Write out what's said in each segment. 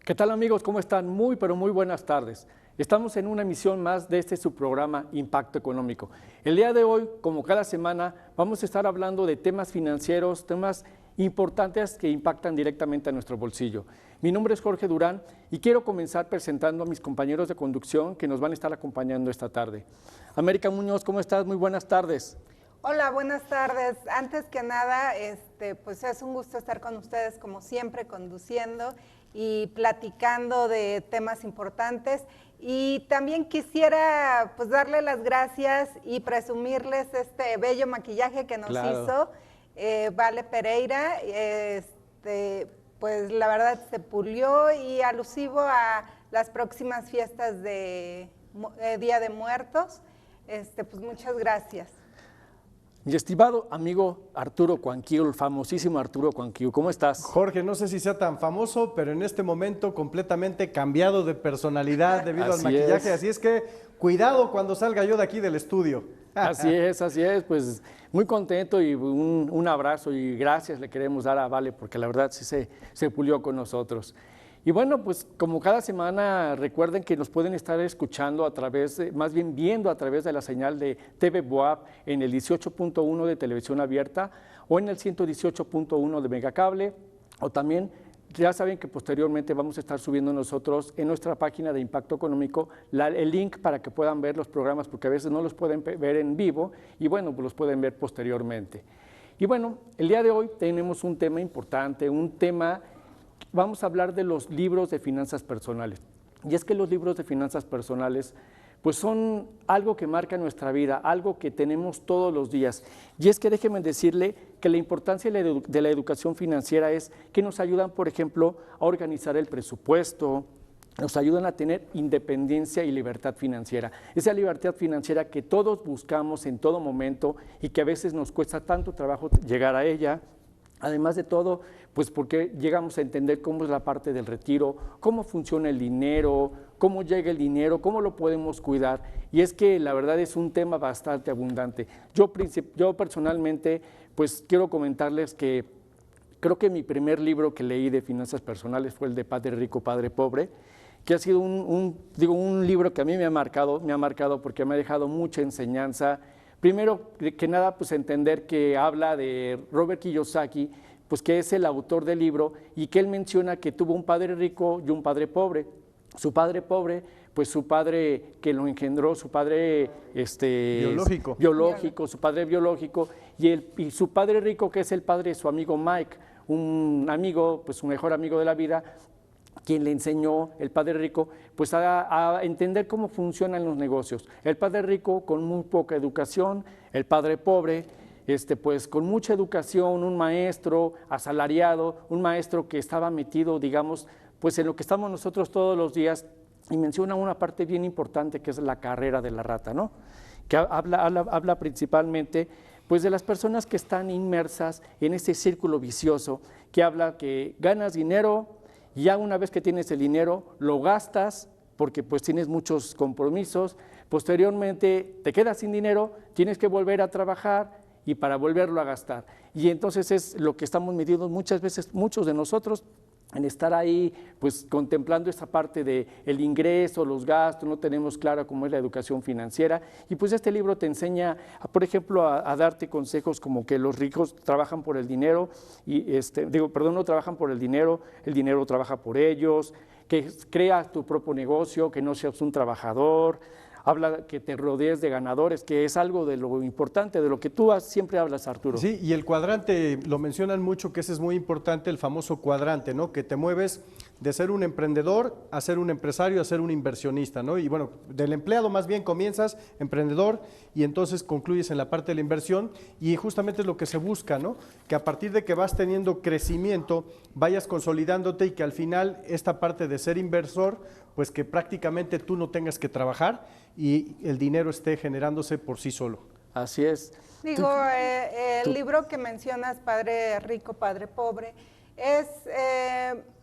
¿Qué tal amigos? ¿Cómo están? Muy, pero muy buenas tardes. Estamos en una emisión más de su programa Impacto Económico. El día de hoy, como cada semana, vamos a estar hablando de temas financieros, temas importantes que impactan directamente a nuestro bolsillo. Mi nombre es Jorge Durán y quiero comenzar presentando a mis compañeros de conducción que nos van a estar acompañando esta tarde. América Muñoz, ¿cómo estás? Muy buenas tardes. Hola, buenas tardes. Antes que nada, pues es un gusto estar con ustedes como siempre conduciendo y platicando de temas importantes. Y también quisiera pues darle las gracias y presumirles este bello maquillaje que nos hizo Vale Pereira. Pues la verdad se pulió y alusivo a las próximas fiestas de Día de Muertos. Pues muchas gracias. Mi estimado amigo Arturo Cuanquillo, el famosísimo Arturo Cuanquillo, ¿cómo estás? Jorge, no sé si sea tan famoso, pero en este momento completamente cambiado de personalidad debido al maquillaje, así es que cuidado cuando salga yo de aquí del estudio. Así es, pues muy contento y un abrazo y gracias le queremos dar a Vale porque la verdad sí se pulió con nosotros. Y bueno, pues como cada semana recuerden que nos pueden estar escuchando a través, más bien viendo a través de la señal de TV Boab en el 18.1 de televisión abierta o en el 118.1 de Megacable, o también ya saben que posteriormente vamos a estar subiendo nosotros en nuestra página de Impacto Económico el link para que puedan ver los programas porque a veces no los pueden ver en vivo y bueno, pues los pueden ver posteriormente. Y bueno, el día de hoy tenemos un tema importante, vamos a hablar de los libros de finanzas personales. Y es que los libros de finanzas personales pues son algo que marca nuestra vida, algo que tenemos todos los días. Y es que déjenme decirle que la importancia de la educación financiera es que nos ayudan, por ejemplo, a organizar el presupuesto, nos ayudan a tener independencia y libertad financiera. Esa libertad financiera que todos buscamos en todo momento y que a veces nos cuesta tanto trabajo llegar a ella. Además de todo, pues porque llegamos a entender cómo es la parte del retiro, cómo funciona el dinero, cómo llega el dinero, cómo lo podemos cuidar. Y es que la verdad es un tema bastante abundante. Yo personalmente, pues quiero comentarles que creo que mi primer libro que leí de finanzas personales fue el de Padre Rico, Padre Pobre, que ha sido un libro que a mí me ha marcado porque me ha dejado mucha enseñanza. Primero que nada, pues entender que habla de Robert Kiyosaki, pues que es el autor del libro y que él menciona que tuvo un padre rico y un padre pobre. Su padre pobre, pues su padre que lo engendró, su padre biológico, su padre biológico, y su padre rico, que es el padre de su amigo Mike, un amigo, pues su mejor amigo de la vida, quien le enseñó, el padre rico, pues a entender cómo funcionan los negocios. El padre rico con muy poca educación, el padre pobre, pues con mucha educación, un maestro asalariado, un maestro que estaba metido, digamos, pues en lo que estamos nosotros todos los días, y menciona una parte bien importante que es la carrera de la rata, ¿no? Que habla principalmente pues de las personas que están inmersas en ese círculo vicioso, que habla que ganas dinero, y ya una vez que tienes el dinero, lo gastas porque pues tienes muchos compromisos, posteriormente te quedas sin dinero, tienes que volver a trabajar y para volverlo a gastar. Y entonces es lo que estamos metidos muchas veces, muchos de nosotros, en estar ahí pues contemplando esa parte de el ingreso, los gastos, no tenemos clara cómo es la educación financiera y pues este libro te enseña, por ejemplo, a darte consejos como que los ricos trabajan por el dinero y no trabajan por el dinero trabaja por ellos, que creas tu propio negocio, que no seas un trabajador. Habla que te rodees de ganadores, que es algo de lo importante, de lo que tú siempre hablas, Arturo. Sí, y el cuadrante, lo mencionan mucho, que ese es muy importante, el famoso cuadrante, ¿no? Que te mueves de ser un emprendedor a ser un empresario, a ser un inversionista, ¿no? Y bueno, del empleado más bien comienzas emprendedor y entonces concluyes en la parte de la inversión y justamente es lo que se busca, ¿no? Que a partir de que vas teniendo crecimiento, vayas consolidándote y que al final esta parte de ser inversor, pues que prácticamente tú no tengas que trabajar y el dinero esté generándose por sí solo. Así es. El libro que mencionas, Padre Rico, Padre Pobre, es,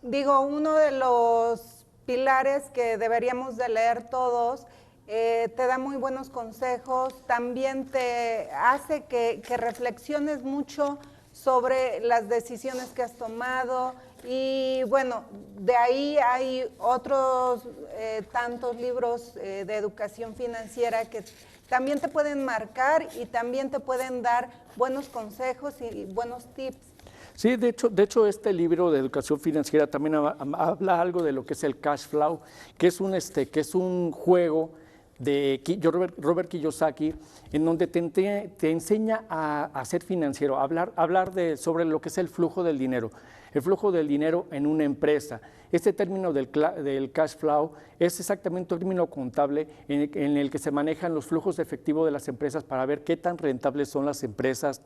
uno de los pilares que deberíamos de leer todos. Te da muy buenos consejos, también te hace que reflexiones mucho sobre las decisiones que has tomado Y bueno, de ahí hay otros tantos libros de educación financiera que también te pueden marcar y también te pueden dar buenos consejos y buenos tips. Sí, de hecho este libro de educación financiera también habla algo de lo que es el cash flow, que es un juego de Robert Kiyosaki, en donde te enseña a ser financiero, a hablar sobre lo que es el flujo del dinero en una empresa. Este término del cash flow es exactamente un término contable en el que se manejan los flujos de efectivo de las empresas para ver qué tan rentables son las empresas,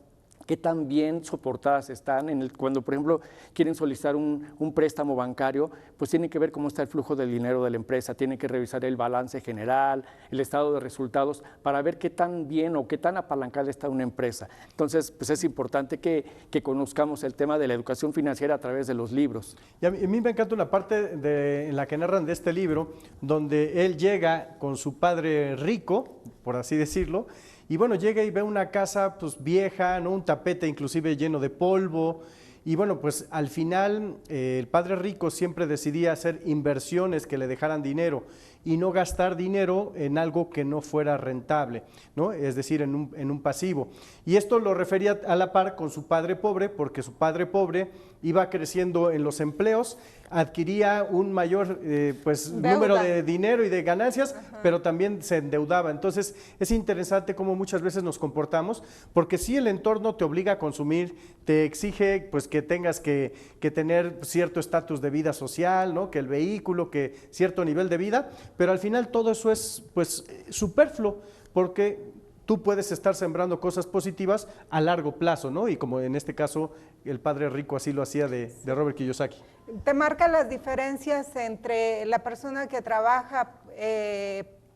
qué tan bien soportadas están. Cuando, por ejemplo, quieren solicitar un préstamo bancario, pues tienen que ver cómo está el flujo del dinero de la empresa, tienen que revisar el balance general, el estado de resultados, para ver qué tan bien o qué tan apalancada está una empresa. Entonces, pues es importante que conozcamos el tema de la educación financiera a través de los libros. Y a mí me encanta una parte en la que narran de este libro, donde él llega con su padre rico, por así decirlo, y bueno, llega y ve una casa pues vieja, ¿no? Un tapete inclusive lleno de polvo, y bueno, pues al final el padre rico siempre decidía hacer inversiones que le dejaran dinero y no gastar dinero en algo que no fuera rentable, ¿no? Es decir, en un pasivo. Y esto lo refería a la par con su padre pobre, porque su padre pobre iba creciendo en los empleos, adquiría un mayor número de dinero y de ganancias, pero también se endeudaba. Entonces es interesante cómo muchas veces nos comportamos, porque sí, el entorno te obliga a consumir, te exige pues que tengas que tener cierto estatus de vida social, ¿no? Que el vehículo, que cierto nivel de vida, pero al final todo eso es pues superfluo, porque tú puedes estar sembrando cosas positivas a largo plazo, ¿no? Y como en este caso el padre rico así lo hacía de Robert Kiyosaki. Te marca las diferencias entre la persona que trabaja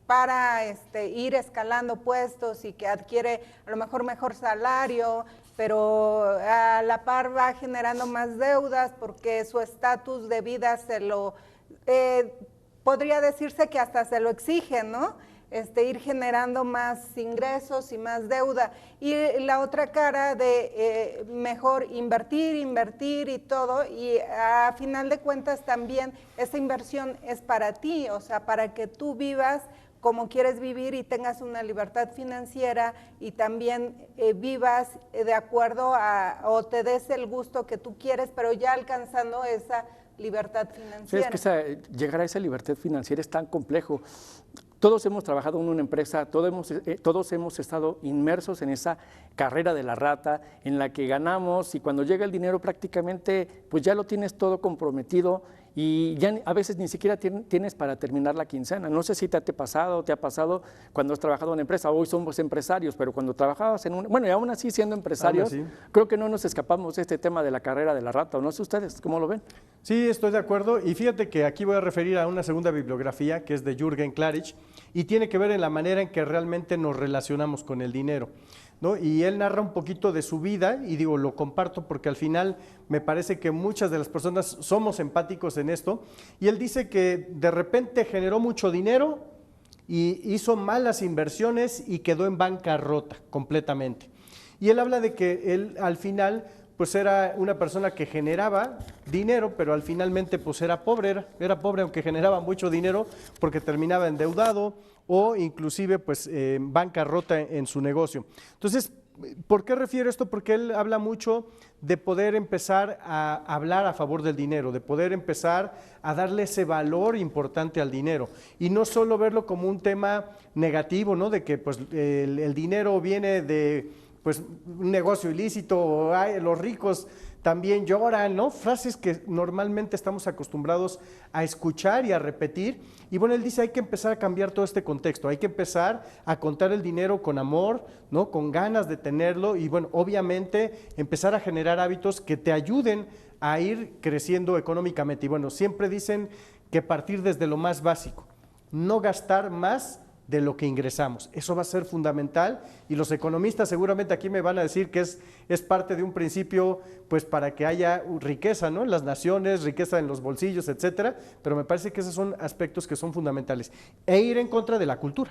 para ir escalando puestos y que adquiere a lo mejor salario, pero a la par va generando más deudas porque su estatus de vida podría decirse que hasta se lo exige, ¿no? Ir generando más ingresos y más deuda. Y la otra cara de mejor invertir y todo, y a final de cuentas también esa inversión es para ti, o sea, para que tú vivas como quieres vivir y tengas una libertad financiera y también vivas de acuerdo o te des el gusto que tú quieres, pero ya alcanzando esa libertad financiera. Sí, es que llegar a esa libertad financiera es tan complejo. Todos hemos trabajado en una empresa, todos hemos estado inmersos en esa carrera de la rata, en la que ganamos y cuando llega el dinero prácticamente pues ya lo tienes todo comprometido y ya a veces ni siquiera tienes para terminar la quincena. No sé si te ha pasado cuando has trabajado en una empresa. Hoy somos empresarios, pero cuando trabajabas bueno, y aún así siendo empresarios, creo que no nos escapamos de este tema de la carrera de la rata. ¿O no sé ustedes cómo lo ven? Sí, estoy de acuerdo, y fíjate que aquí voy a referir a una segunda bibliografía que es de Jürgen Klarich y tiene que ver en la manera en que realmente nos relacionamos con el dinero, ¿no? Y él narra un poquito de su vida y digo, lo comparto porque al final me parece que muchas de las personas somos empáticos en esto, y él dice que de repente generó mucho dinero y hizo malas inversiones y quedó en bancarrota completamente. Y él habla de que él al final pues era una persona que generaba dinero, pero al finalmente pues era pobre aunque generaba mucho dinero porque terminaba endeudado o inclusive pues bancarrota en su negocio. Entonces, ¿por qué refiero esto? Porque él habla mucho de poder empezar a hablar a favor del dinero, de poder empezar a darle ese valor importante al dinero y no solo verlo como un tema negativo, ¿no? De que pues el dinero viene de pues un negocio ilícito, o los ricos también lloran, ¿no? Frases que normalmente estamos acostumbrados a escuchar y a repetir. Y bueno, él dice, hay que empezar a cambiar todo este contexto, hay que empezar a contar el dinero con amor, ¿no? Con ganas de tenerlo y bueno, obviamente empezar a generar hábitos que te ayuden a ir creciendo económicamente. Y bueno, siempre dicen que partir desde lo más básico, no gastar más de lo que ingresamos. Eso va a ser fundamental y los economistas seguramente aquí me van a decir que es parte de un principio pues para que haya riqueza, ¿no? En las naciones, riqueza en los bolsillos, etcétera, pero me parece que esos son aspectos que son fundamentales e ir en contra de la cultura.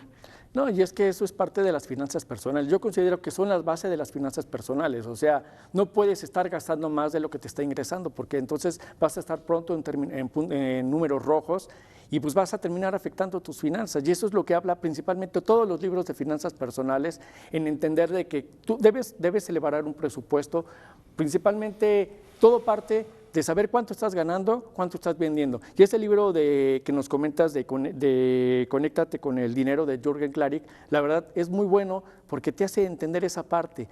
No, y es que eso es parte de las finanzas personales. Yo considero que son las bases de las finanzas personales. O sea, no puedes estar gastando más de lo que te está ingresando, porque entonces vas a estar pronto en números rojos y pues vas a terminar afectando tus finanzas. Y eso es lo que habla principalmente todos los libros de finanzas personales, en entender de que tú debes elevar un presupuesto, principalmente todo parte de saber cuánto estás ganando, cuánto estás vendiendo. Y ese libro que nos comentas de Conéctate con el dinero de Jürgen Klarik, la verdad es muy bueno porque te hace entender esa parte.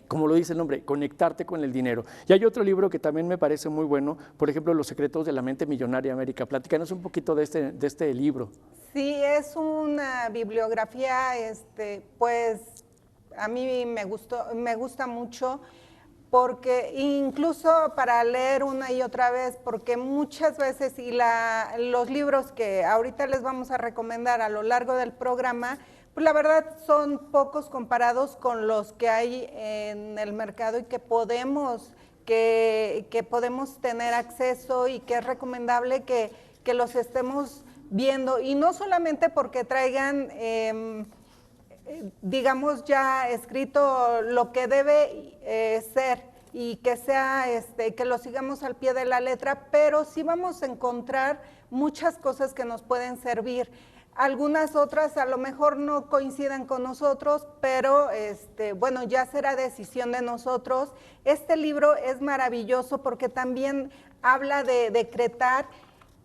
Como lo dice el nombre, conectarte con el dinero. Y hay otro libro que también me parece muy bueno, por ejemplo, Los secretos de la mente millonaria, América. Platícanos un poquito de este libro. Sí, es una bibliografía, pues a mí me gusta mucho, porque incluso para leer una y otra vez, porque muchas veces, los libros que ahorita les vamos a recomendar a lo largo del programa, pues la verdad son pocos comparados con los que hay en el mercado y que podemos tener acceso y que es recomendable que los estemos viendo. Y no solamente porque traigan, digamos, ya escrito lo que debe ser y que sea, que lo sigamos al pie de la letra, pero sí vamos a encontrar muchas cosas que nos pueden servir. Algunas otras a lo mejor no coincidan con nosotros, pero bueno, ya será decisión de nosotros. Este libro es maravilloso porque también habla de decretar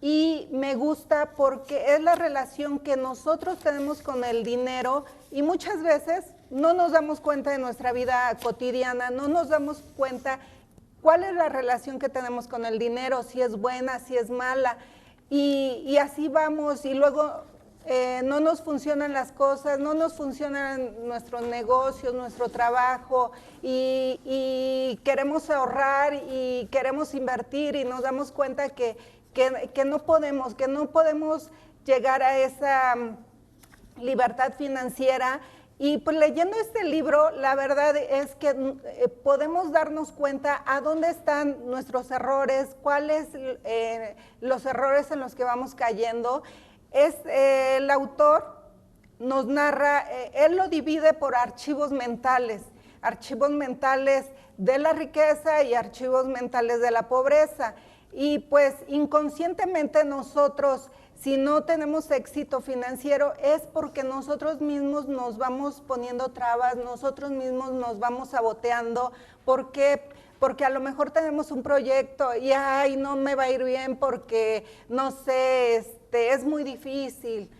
y me gusta porque es la relación que nosotros tenemos con el dinero y muchas veces no nos damos cuenta de nuestra vida cotidiana, no nos damos cuenta cuál es la relación que tenemos con el dinero, si es buena, si es mala, y así vamos y luego no nos funcionan las cosas, no nos funcionan nuestros negocios, nuestro trabajo y queremos ahorrar y queremos invertir y nos damos cuenta que no podemos llegar a esa libertad financiera. Y pues leyendo este libro, la verdad es que podemos darnos cuenta a dónde están nuestros errores, cuáles los errores en los que vamos cayendo. El autor nos narra, él lo divide por archivos mentales de la riqueza y archivos mentales de la pobreza. Y pues inconscientemente nosotros, si no tenemos éxito financiero, es porque nosotros mismos nos vamos poniendo trabas, nosotros mismos nos vamos saboteando, porque a lo mejor tenemos un proyecto y ay, no me va a ir bien porque, no sé, es muy difícil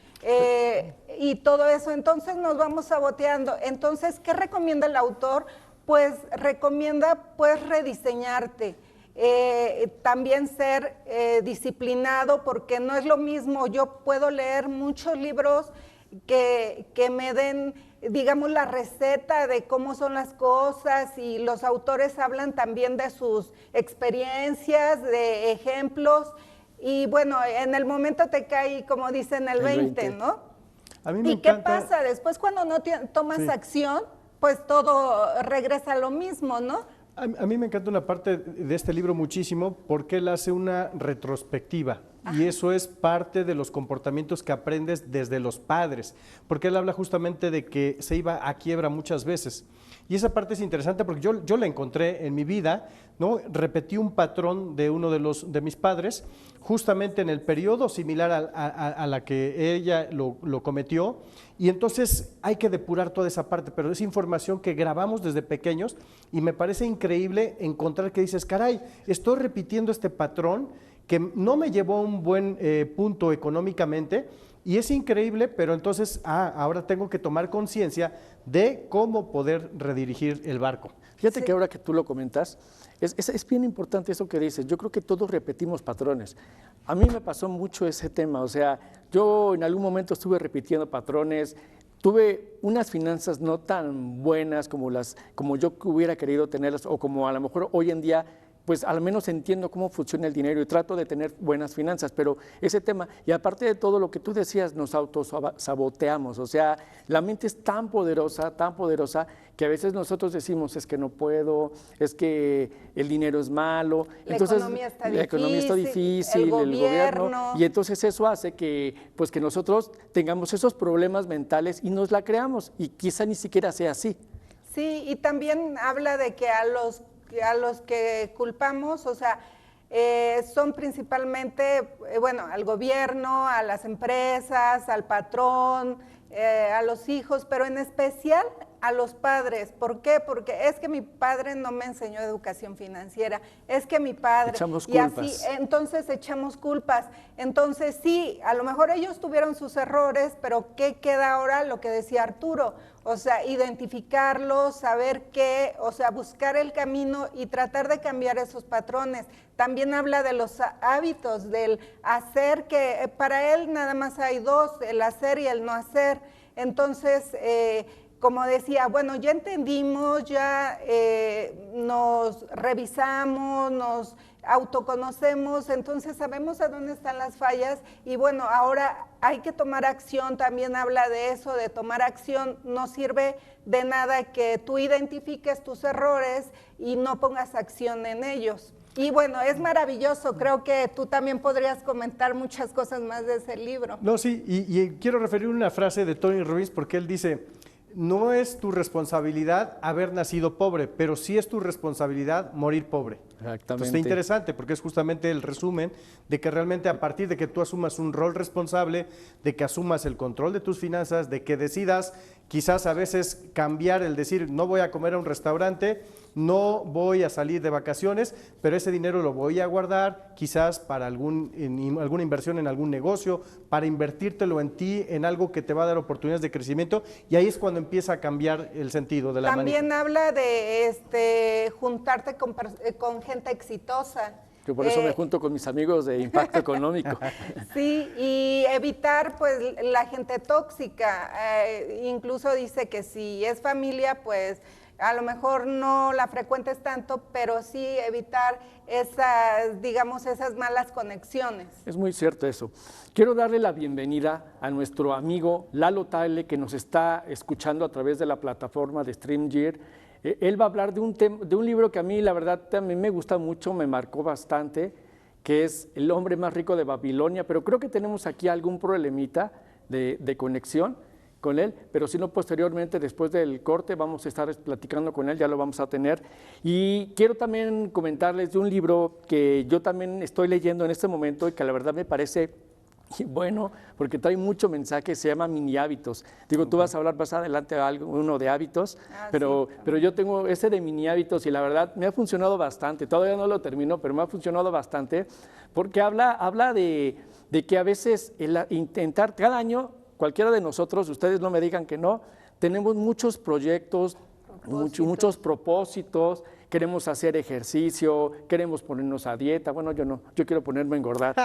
y todo eso, entonces nos vamos saboteando. Entonces, ¿qué recomienda el autor? Pues recomienda rediseñarte. También ser disciplinado, porque no es lo mismo, yo puedo leer muchos libros que me den, digamos, la receta de cómo son las cosas y los autores hablan también de sus experiencias, de ejemplos y bueno, en el momento te cae, como dicen, el 20, ¿no? A mí me ¿Y qué pasa? Después cuando no tomas acción, pues todo regresa a lo mismo, ¿no? A mí me encanta una parte de este libro muchísimo porque él hace una retrospectiva y eso es parte de los comportamientos que aprendes desde los padres, porque él habla justamente de que se iba a quiebra muchas veces. Y esa parte es interesante porque yo la encontré en mi vida, ¿no? Repetí un patrón de uno de mis padres, justamente en el periodo similar a la que ella lo cometió, y entonces hay que depurar toda esa parte, pero es información que grabamos desde pequeños y me parece increíble encontrar que dices, caray, estoy repitiendo este patrón que no me llevó a un buen punto económicamente, y es increíble, pero entonces ahora tengo que tomar conciencia de cómo poder redirigir el barco. Fíjate que ahora que tú lo comentas, es bien importante eso que dices. Yo creo que todos repetimos patrones. A mí me pasó mucho ese tema, o sea, yo en algún momento estuve repitiendo patrones, tuve unas finanzas no tan buenas como yo hubiera querido tenerlas o como a lo mejor hoy en día pues al menos entiendo cómo funciona el dinero y trato de tener buenas finanzas, pero ese tema, y aparte de todo lo que tú decías, nos autosaboteamos, o sea, la mente es tan poderosa, que a veces nosotros decimos, es que no puedo, es que el dinero es malo, La entonces economía está difícil, el gobierno, y entonces eso hace que, pues que nosotros tengamos esos problemas mentales y nos la creamos, y quizá ni siquiera sea así. Sí, y también habla de que a los que culpamos, o sea, son principalmente, bueno, al gobierno, a las empresas, al patrón, a los hijos, pero en especial a los padres. ¿Por qué? Porque es que mi padre no me enseñó educación financiera, es que mi padre... Echamos culpas. Y así, entonces echamos culpas. Entonces sí, a lo mejor ellos tuvieron sus errores, pero ¿qué queda ahora? Lo que decía Arturo, o sea, identificarlos, saber qué, o sea, buscar el camino y tratar de cambiar esos patrones. También habla de los hábitos, del hacer, que para él nada más hay dos, el hacer y el no hacer. Entonces, como decía, bueno, ya entendimos, ya nos revisamos, nos autoconocemos, entonces sabemos a dónde están las fallas y bueno, ahora hay que tomar acción, también habla de eso, de tomar acción. No sirve de nada que tú identifiques tus errores y no pongas acción en ellos. Y bueno, es maravilloso, creo que tú también podrías comentar muchas cosas más de ese libro. No, sí, y quiero referir una frase de Tony Robbins porque él dice, no es tu responsabilidad haber nacido pobre, pero sí es tu responsabilidad morir pobre. Exactamente. Entonces, está interesante porque es justamente el resumen de que realmente a partir de que tú asumas un rol responsable, de que asumas el control de tus finanzas, de que decidas quizás a veces cambiar el decir, no voy a comer a un restaurante, no voy a salir de vacaciones, pero ese dinero lo voy a guardar quizás para alguna inversión en algún negocio, para invertírtelo en ti, en algo que te va a dar oportunidades de crecimiento, y ahí es cuando empieza a cambiar el sentido de la También manija. habla de juntarte con gente exitosa. Que por eso me junto con mis amigos de Impacto Económico. Sí, y evitar pues la gente tóxica. Incluso dice que si es familia, pues a lo mejor no la frecuentes tanto, pero sí evitar esas, digamos, esas malas conexiones. Es muy cierto eso. Quiero darle la bienvenida a nuestro amigo Lalo Tagle, que nos está escuchando a través de la plataforma de StreamYard. Él va a hablar de un libro que a mí, la verdad, también me gusta mucho, me marcó bastante, que es El hombre más rico de Babilonia, pero creo que tenemos aquí algún problemita de conexión con él, pero si no, posteriormente, después del corte, vamos a estar platicando con él, ya lo vamos a tener. Y quiero también comentarles de un libro que yo también estoy leyendo en este momento y que la verdad me parece bueno, porque trae mucho mensaje, se llama Mini Hábitos. Digo, tú vas a hablar más adelante uno de hábitos, pero yo tengo ese de Mini Hábitos y la verdad me ha funcionado bastante. Todavía no lo termino, pero me ha funcionado bastante porque habla de que a veces intentar cada año, cualquiera de nosotros, ustedes no me digan que no, tenemos muchos proyectos, muchos propósitos, queremos hacer ejercicio, queremos ponernos a dieta, bueno, yo no, yo quiero ponerme a engordar,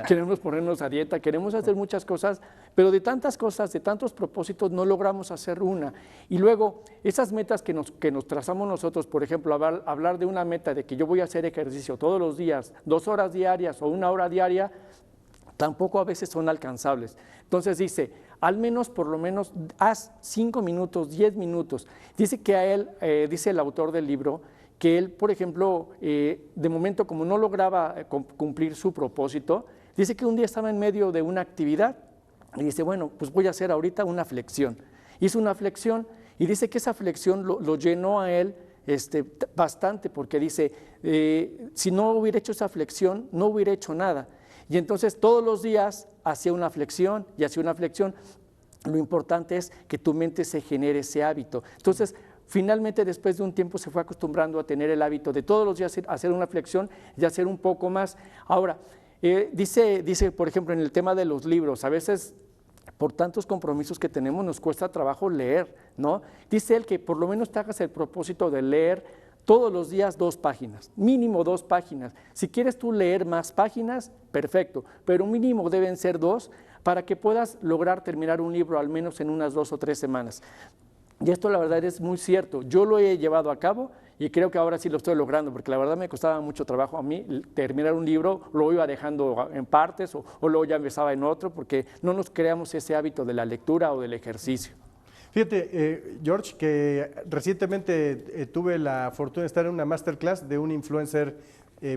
queremos ponernos a dieta, queremos hacer muchas cosas, pero de tantas cosas, de tantos propósitos, no logramos hacer una. Y luego, esas metas que nos trazamos nosotros, por ejemplo, hablar de una meta de que yo voy a hacer ejercicio todos los días, 2 horas diarias o 1 hora diaria, tampoco a veces son alcanzables. Entonces dice, al menos por lo menos haz 5 minutos, 10 minutos. Dice que a él, dice el autor del libro, que él, por ejemplo, de momento como no lograba cumplir su propósito, dice que un día estaba en medio de una actividad y dice, bueno, pues voy a hacer ahorita una flexión. Hizo una flexión y dice que esa flexión lo llenó a él bastante, porque dice, si no hubiera hecho esa flexión, no hubiera hecho nada. Y entonces todos los días hacía una flexión y hacía una flexión. Lo importante es que tu mente se genere ese hábito. Entonces, finalmente, después de un tiempo, se fue acostumbrando a tener el hábito de todos los días hacer una flexión y hacer un poco más. Ahora, dice, por ejemplo, en el tema de los libros, a veces por tantos compromisos que tenemos nos cuesta trabajo leer, ¿no? Dice él que por lo menos te hagas el propósito de leer todos los días 2 páginas, mínimo 2 páginas. Si quieres tú leer más páginas, perfecto, pero mínimo deben ser 2 para que puedas lograr terminar un libro al menos en unas 2 o 3 semanas. Y esto la verdad es muy cierto, yo lo he llevado a cabo y creo que ahora sí lo estoy logrando, porque la verdad me costaba mucho trabajo a mí terminar un libro, lo iba dejando en partes o luego ya empezaba en otro, porque no nos creamos ese hábito de la lectura o del ejercicio. Fíjate, George, que recientemente tuve la fortuna de estar en una masterclass de un influencer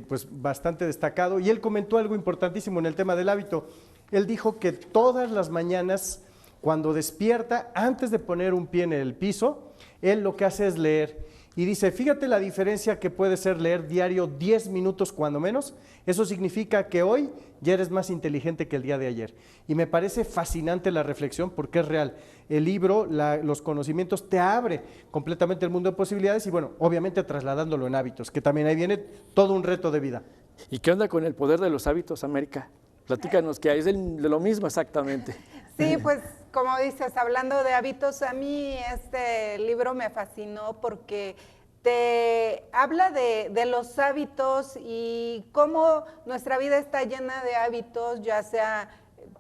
pues bastante destacado, y él comentó algo importantísimo en el tema del hábito. Él dijo que todas las mañanas, cuando despierta, antes de poner un pie en el piso, él lo que hace es leer. Y dice, fíjate la diferencia que puede ser leer diario 10 minutos cuando menos. Eso significa que hoy ya eres más inteligente que el día de ayer. Y me parece fascinante la reflexión porque es real. El libro, los conocimientos te abre completamente el mundo de posibilidades y bueno, obviamente trasladándolo en hábitos, que también ahí viene todo un reto de vida. ¿Y qué onda con el poder de los hábitos, América? Platícanos, que es de lo mismo exactamente. Sí, pues como dices, hablando de hábitos, a mí este libro me fascinó porque te habla de los hábitos y cómo nuestra vida está llena de hábitos, ya sea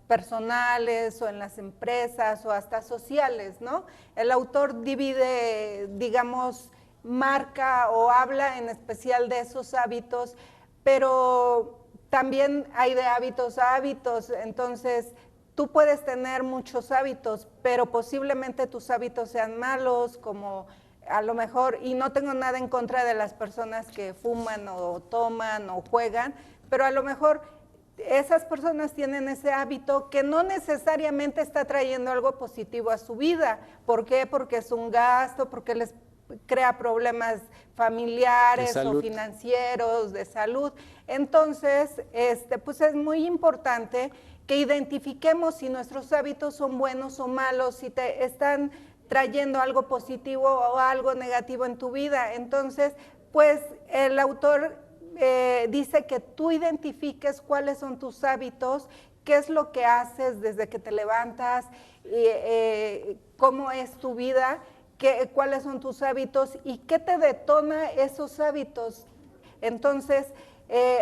personales o en las empresas o hasta sociales, ¿no? El autor divide, digamos, marca o habla en especial de esos hábitos, pero también hay de hábitos a hábitos, entonces tú puedes tener muchos hábitos, pero posiblemente tus hábitos sean malos, como a lo mejor, y no tengo nada en contra de las personas que fuman o toman o juegan, pero a lo mejor esas personas tienen ese hábito que no necesariamente está trayendo algo positivo a su vida. ¿Por qué? Porque es un gasto, porque les crea problemas familiares o financieros, de salud. Entonces, pues es muy importante que identifiquemos si nuestros hábitos son buenos o malos, si te están trayendo algo positivo o algo negativo en tu vida. Entonces, pues el autor dice que tú identifiques cuáles son tus hábitos, qué es lo que haces desde que te levantas, cómo es tu vida, cuáles son tus hábitos y qué te detona esos hábitos. Entonces,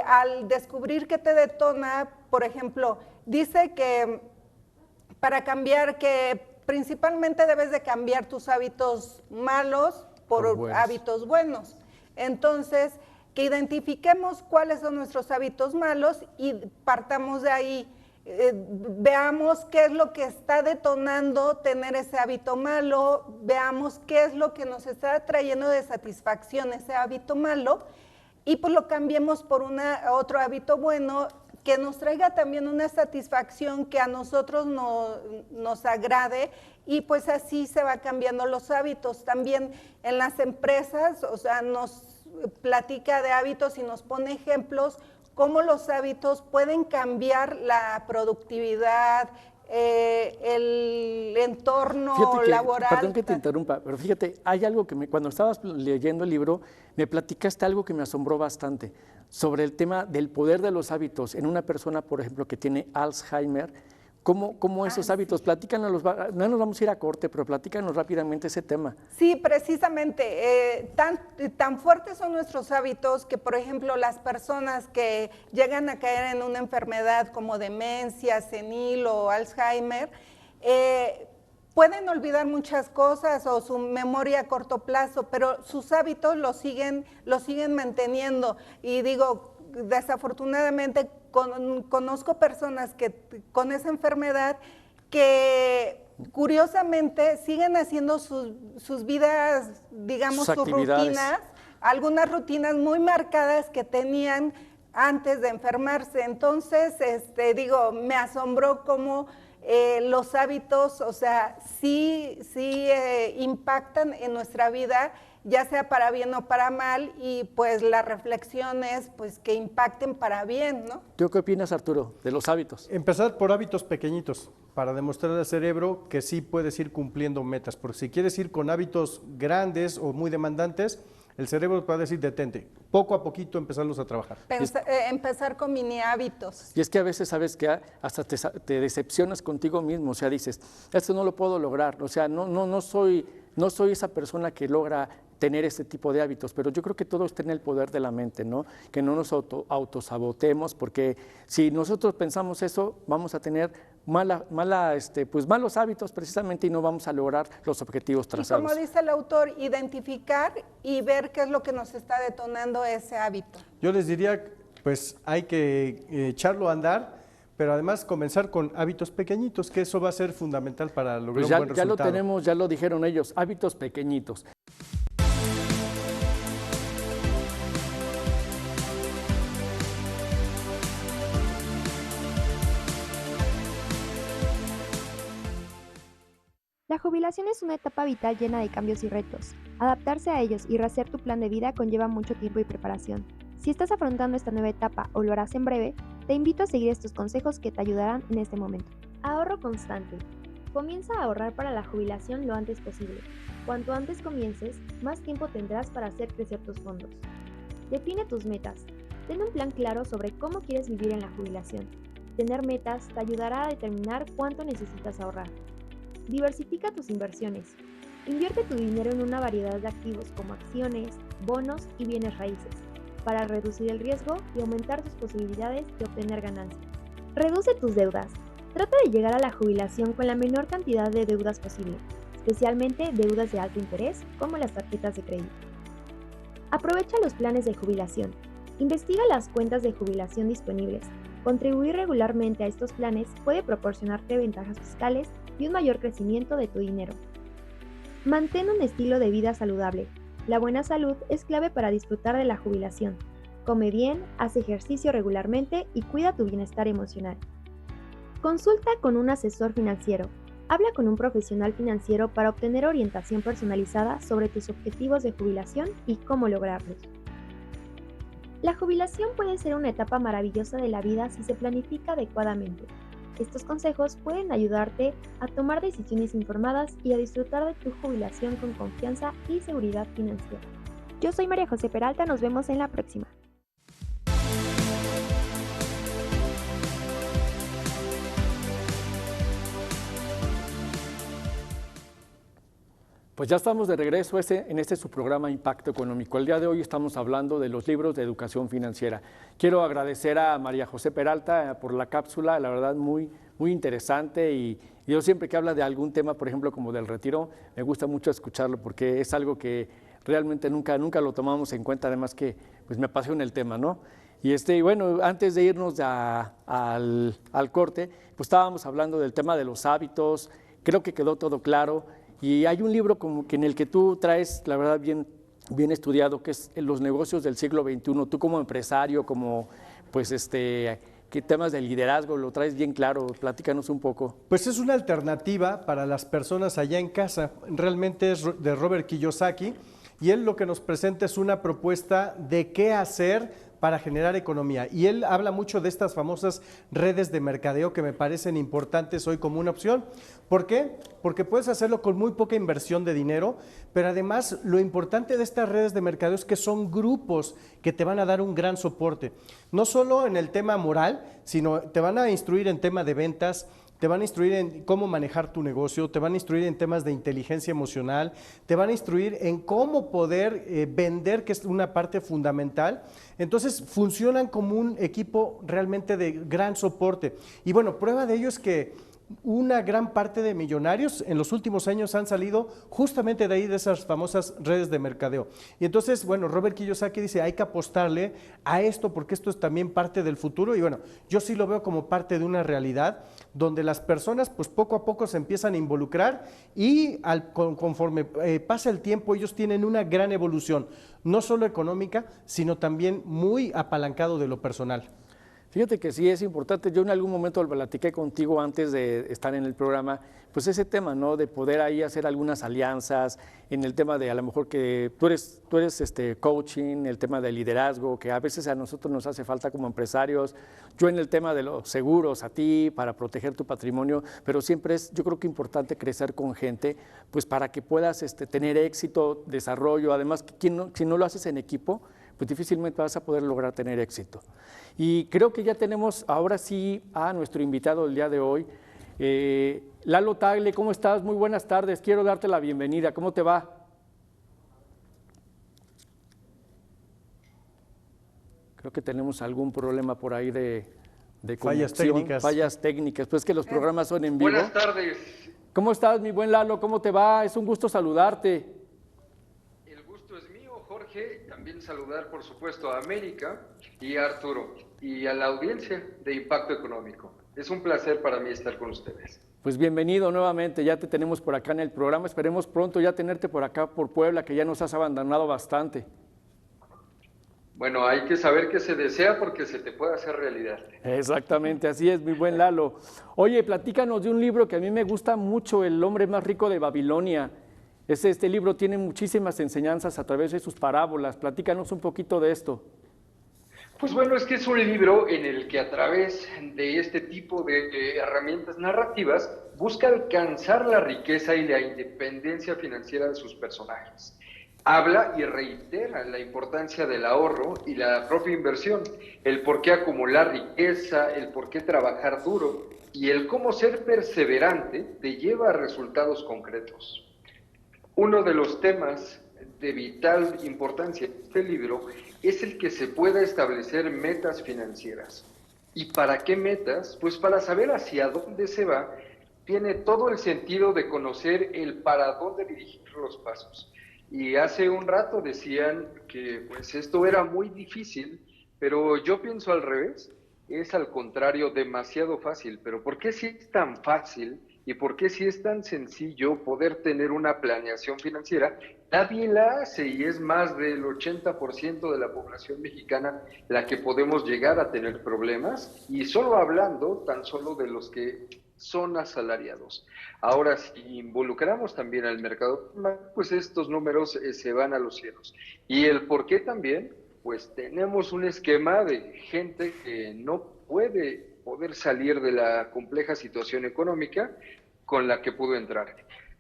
al descubrir qué te detona, por ejemplo, dice que para cambiar, que principalmente debes de cambiar tus hábitos malos por hábitos buenos. Entonces, que identifiquemos cuáles son nuestros hábitos malos y partamos de ahí. Veamos qué es lo que está detonando tener ese hábito malo, veamos qué es lo que nos está trayendo de satisfacción ese hábito malo y pues lo cambiemos por otro hábito bueno que nos traiga también una satisfacción que a nosotros nos agrade y pues así se va cambiando los hábitos. También en las empresas, o sea, nos platica de hábitos y nos pone ejemplos cómo los hábitos pueden cambiar la productividad, el entorno laboral. Perdón que te interrumpa, pero fíjate, hay algo que cuando estabas leyendo el libro, me platicaste algo que me asombró bastante, sobre el tema del poder de los hábitos en una persona, por ejemplo, que tiene Alzheimer. ¿Cómo esos hábitos? Sí. Platícanos, no nos vamos a ir a corte, pero platícanos rápidamente ese tema. Sí, precisamente, tan fuertes son nuestros hábitos que, por ejemplo, las personas que llegan a caer en una enfermedad como demencia, senil o Alzheimer, pueden olvidar muchas cosas o su memoria a corto plazo, pero sus hábitos los siguen manteniendo. Y digo, desafortunadamente, conozco personas que con esa enfermedad que curiosamente siguen haciendo sus vidas, digamos, sus rutinas, algunas rutinas muy marcadas que tenían antes de enfermarse. Entonces, digo, me asombró cómo los hábitos, o sea, sí impactan en nuestra vida, ya sea para bien o para mal, y pues la reflexión es pues que impacten para bien, ¿no? ¿Tú qué opinas, Arturo, de los hábitos? Empezar por hábitos pequeñitos, para demostrar al cerebro que sí puedes ir cumpliendo metas, porque si quieres ir con hábitos grandes o muy demandantes, el cerebro va a decir detente, poco a poquito empezarlos a trabajar. Empezar con mini hábitos. Y es que a veces sabes que hasta te decepcionas contigo mismo, o sea, dices, esto no lo puedo lograr, o sea, no soy esa persona que logra tener este tipo de hábitos, pero yo creo que todo está en el poder de la mente, ¿no? Que no nos autosabotemos, porque si nosotros pensamos eso, vamos a tener pues malos hábitos precisamente y no vamos a lograr los objetivos trazados. Y como dice el autor, identificar y ver qué es lo que nos está detonando ese hábito. Yo les diría, pues hay que echarlo a andar, pero además comenzar con hábitos pequeñitos, que eso va a ser fundamental para lograr Pues un buen resultado. Ya lo tenemos, ya lo dijeron ellos, hábitos pequeñitos. La jubilación es una etapa vital llena de cambios y retos. Adaptarse a ellos y rehacer tu plan de vida conlleva mucho tiempo y preparación. Si estás afrontando esta nueva etapa o lo harás en breve, te invito a seguir estos consejos que te ayudarán en este momento. Ahorro constante. Comienza a ahorrar para la jubilación lo antes posible. Cuanto antes comiences, más tiempo tendrás para hacer crecer tus fondos. Define tus metas. Ten un plan claro sobre cómo quieres vivir en la jubilación. Tener metas te ayudará a determinar cuánto necesitas ahorrar. Diversifica tus inversiones. Invierte tu dinero en una variedad de activos como acciones, bonos y bienes raíces, para reducir el riesgo y aumentar tus posibilidades de obtener ganancias. Reduce tus deudas. Trata de llegar a la jubilación con la menor cantidad de deudas posible, especialmente deudas de alto interés como las tarjetas de crédito. Aprovecha los planes de jubilación. Investiga las cuentas de jubilación disponibles. Contribuir regularmente a estos planes puede proporcionarte ventajas fiscales y un mayor crecimiento de tu dinero. Mantén un estilo de vida saludable. La buena salud es clave para disfrutar de la jubilación. Come bien, haz ejercicio regularmente y cuida tu bienestar emocional. Consulta con un asesor financiero. Habla con un profesional financiero para obtener orientación personalizada sobre tus objetivos de jubilación y cómo lograrlos. La jubilación puede ser una etapa maravillosa de la vida si se planifica adecuadamente. Estos consejos pueden ayudarte a tomar decisiones informadas y a disfrutar de tu jubilación con confianza y seguridad financiera. Yo soy María José Peralta, nos vemos en la próxima. Pues ya estamos de regreso en este su programa Impacto Económico. El día de hoy estamos hablando de los libros de educación financiera. Quiero agradecer a María José Peralta por la cápsula, la verdad muy interesante y yo siempre que habla de algún tema, por ejemplo como del retiro, me gusta mucho escucharlo porque es algo que realmente nunca lo tomamos en cuenta, además que pues me apasiona el tema, ¿no? Y bueno, antes de irnos al corte, pues estábamos hablando del tema de los hábitos, creo que quedó todo claro. Y hay un libro como que en el que tú traes, la verdad, bien estudiado, que es Los negocios del siglo XXI. Tú como empresario, como pues ¿qué temas de liderazgo lo traes bien claro? Platícanos un poco. Pues es una alternativa para las personas allá en casa. Realmente es de Robert Kiyosaki y él lo que nos presenta es una propuesta de qué hacer para generar economía. Y él habla mucho de estas famosas redes de mercadeo que me parecen importantes hoy como una opción. ¿Por qué? Porque puedes hacerlo con muy poca inversión de dinero, pero además lo importante de estas redes de mercadeo es que son grupos que te van a dar un gran soporte. No solo en el tema moral, sino te van a instruir en tema de ventas, te van a instruir en cómo manejar tu negocio, te van a instruir en temas de inteligencia emocional, te van a instruir en cómo poder vender, que es una parte fundamental. Entonces funcionan como un equipo realmente de gran soporte. Y bueno, prueba de ello es que una gran parte de millonarios en los últimos años han salido justamente de ahí, de esas famosas redes de mercadeo. Y entonces, bueno, Robert Kiyosaki dice, hay que apostarle a esto porque esto es también parte del futuro. Y bueno, yo sí lo veo como parte de una realidad donde las personas pues poco a poco se empiezan a involucrar y conforme pasa el tiempo ellos tienen una gran evolución, no solo económica, sino también muy apalancado de lo personal. Fíjate que sí es importante, yo en algún momento lo platiqué contigo antes de estar en el programa, pues ese tema, ¿no? De poder ahí hacer algunas alianzas, en el tema de a lo mejor que tú eres coaching, el tema de liderazgo, que a veces a nosotros nos hace falta como empresarios, yo en el tema de los seguros a ti, para proteger tu patrimonio, pero siempre es, yo creo que importante crecer con gente, pues para que puedas tener éxito, desarrollo, además, si no lo haces en equipo, pues difícilmente vas a poder lograr tener éxito. Y creo que ya tenemos ahora sí a nuestro invitado del día de hoy, Lalo Tagle. ¿Cómo estás? Muy buenas tardes, quiero darte la bienvenida, ¿cómo te va? Creo que tenemos algún problema por ahí de de Fallas conexión, técnicas. fallas técnicas, pues que los programas son en vivo. Buenas tardes. ¿Cómo estás, mi buen Lalo? ¿Cómo te va? Es un gusto saludarte. El gusto es mío, Jorge. También saludar, por supuesto, a América y a Arturo y a la audiencia de Impacto Económico. Es un placer para mí estar con ustedes. Pues bienvenido nuevamente, ya te tenemos por acá en el programa, esperemos pronto ya tenerte por acá por Puebla, que ya nos has abandonado bastante. Bueno, hay que saber qué se desea porque se te puede hacer realidad. Exactamente, así es, mi buen Lalo. Oye, platícanos de un libro que a mí me gusta mucho, El hombre más rico de Babilonia. Este libro tiene muchísimas enseñanzas a través de sus parábolas. Platícanos un poquito de esto. Pues bueno, es que es un libro en el que a través de este tipo de herramientas narrativas busca alcanzar la riqueza y la independencia financiera de sus personajes. Habla y reitera la importancia del ahorro y la propia inversión, el por qué acumular riqueza, el por qué trabajar duro y el cómo ser perseverante te lleva a resultados concretos. Uno de los temas de vital importancia en este libro es el que se pueda establecer metas financieras. ¿Y para qué metas? Pues para saber hacia dónde se va, tiene todo el sentido de conocer el para dónde dirigir los pasos. Y hace un rato decían que pues esto era muy difícil, pero yo pienso al revés, es al contrario demasiado fácil. Pero ¿por qué si es tan fácil y por qué si es tan sencillo poder tener una planeación financiera? Nadie la hace y es más del 80% de la población mexicana la que podemos llegar a tener problemas, y solo hablando tan solo de los que son asalariados. Ahora, si involucramos también al mercado, pues estos números se van a los cielos. Y el por qué también, pues tenemos un esquema de gente que no puede poder salir de la compleja situación económica con la que pudo entrar.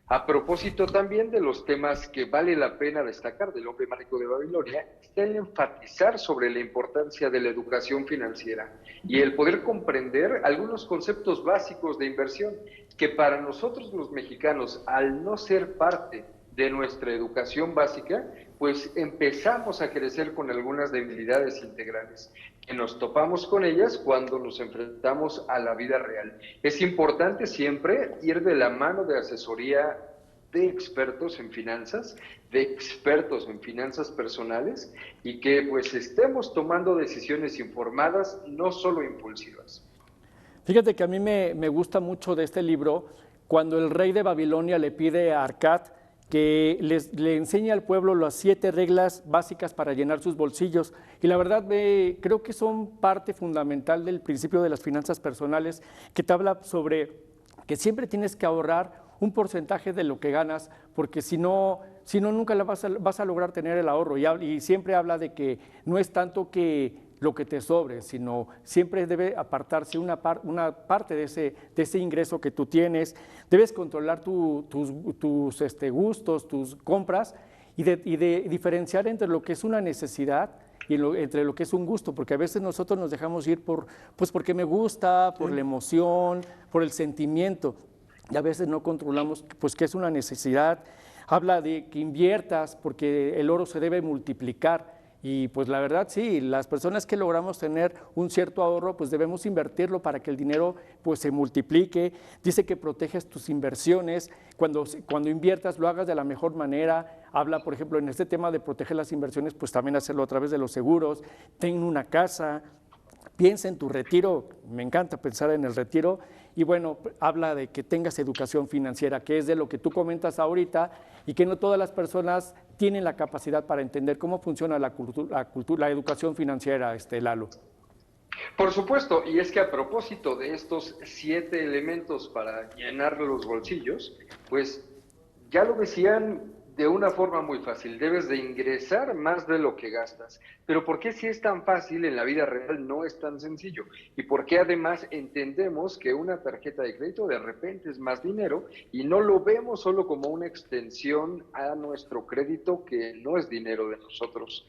A propósito también de los temas que vale la pena destacar del hombre más rico de Babilonia, está el enfatizar sobre la importancia de la educación financiera y el poder comprender algunos conceptos básicos de inversión que para nosotros los mexicanos, al no ser parte de nuestra educación básica, pues empezamos a crecer con algunas debilidades integrales, que nos topamos con ellas cuando nos enfrentamos a la vida real. Es importante siempre ir de la mano de asesoría de expertos en finanzas, de expertos en finanzas personales, y que pues estemos tomando decisiones informadas, no solo impulsivas. Fíjate que a mí me gusta mucho de este libro cuando el rey de Babilonia le pide a Arcad que le enseñe al pueblo las 7 reglas básicas para llenar sus bolsillos. Y la verdad creo que son parte fundamental del principio de las finanzas personales, que te habla sobre que siempre tienes que ahorrar un porcentaje de lo que ganas, porque si no nunca vas a lograr tener el ahorro. Y siempre habla de que no es tanto que lo que te sobre, sino siempre debe apartarse una parte de ese ingreso que tú tienes. Debes controlar tus gustos, tus compras, y de diferenciar entre lo que es una necesidad y entre lo que es un gusto, porque a veces nosotros nos dejamos ir porque me gusta, por la emoción, por el sentimiento, y a veces no controlamos pues que es una necesidad. Habla de que inviertas porque el oro se debe multiplicar. Y pues la verdad sí, las personas que logramos tener un cierto ahorro, pues debemos invertirlo para que el dinero pues se multiplique. Dice que proteges tus inversiones, cuando inviertas lo hagas de la mejor manera. Habla, por ejemplo, en este tema de proteger las inversiones, pues también hacerlo a través de los seguros. Ten una casa, piensa en tu retiro, me encanta pensar en el retiro. Y bueno, habla de que tengas educación financiera, que es de lo que tú comentas ahorita, y que no todas las personas tienen la capacidad para entender cómo funciona la educación financiera, Lalo. Por supuesto, y es que a propósito de estos 7 elementos para llenar los bolsillos, pues ya lo decían de una forma muy fácil, debes de ingresar más de lo que gastas. Pero ¿por qué si es tan fácil en la vida real no es tan sencillo? ¿Y por qué además entendemos que una tarjeta de crédito de repente es más dinero y no lo vemos solo como una extensión a nuestro crédito que no es dinero de nosotros?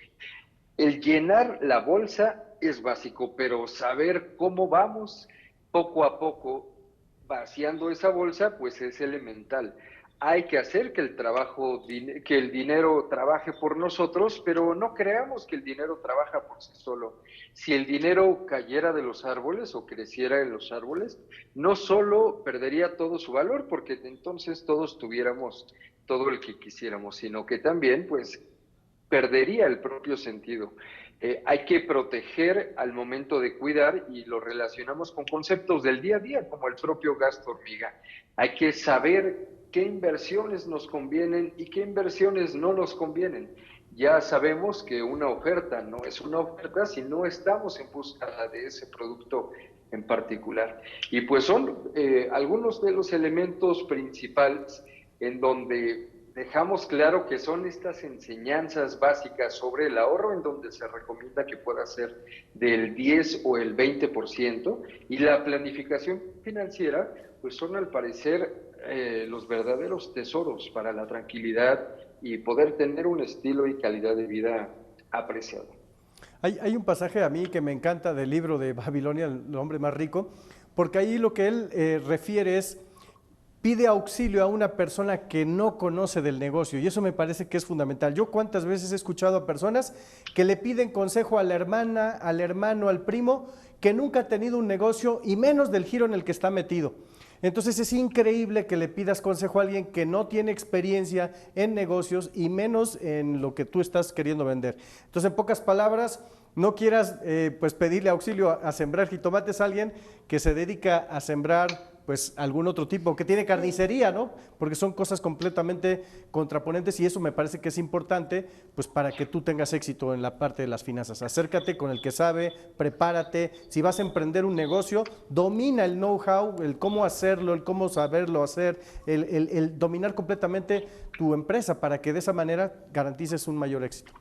El llenar la bolsa es básico, pero saber cómo vamos poco a poco vaciando esa bolsa, pues es elemental. Hay que hacer que que el dinero trabaje por nosotros, pero no creamos que el dinero trabaja por sí solo. Si el dinero cayera de los árboles o creciera en los árboles, no solo perdería todo su valor, porque entonces todos tuviéramos todo el que quisiéramos, sino que también, pues, perdería el propio sentido. Hay que proteger al momento de cuidar y lo relacionamos con conceptos del día a día, como el propio gasto hormiga. Hay que saber qué inversiones nos convienen y qué inversiones no nos convienen. Ya sabemos que una oferta no es una oferta si no estamos en busca de ese producto en particular. Y pues son algunos de los elementos principales en donde dejamos claro que son estas enseñanzas básicas sobre el ahorro, en donde se recomienda que pueda ser del 10 o el 20%, y la planificación financiera, pues son al parecer los verdaderos tesoros para la tranquilidad y poder tener un estilo y calidad de vida apreciado. Hay un pasaje a mí que me encanta del libro de Babilonia, el hombre más rico, porque ahí lo que él refiere es: pide auxilio a una persona que no conoce del negocio, y eso me parece que es fundamental. Yo cuántas veces he escuchado a personas que le piden consejo a la hermana, al hermano, al primo, que nunca ha tenido un negocio y menos del giro en el que está metido. Entonces es increíble que le pidas consejo a alguien que no tiene experiencia en negocios y menos en lo que tú estás queriendo vender. Entonces, en pocas palabras, no quieras pues pedirle auxilio a sembrar jitomates a alguien que se dedica a sembrar pues algún otro tipo, que tiene carnicería, ¿no? Porque son cosas completamente contraponentes, y eso me parece que es importante pues para que tú tengas éxito en la parte de las finanzas. Acércate con el que sabe, prepárate. Si vas a emprender un negocio, domina el know-how, el cómo hacerlo, el cómo saberlo hacer, el dominar completamente tu empresa para que de esa manera garantices un mayor éxito.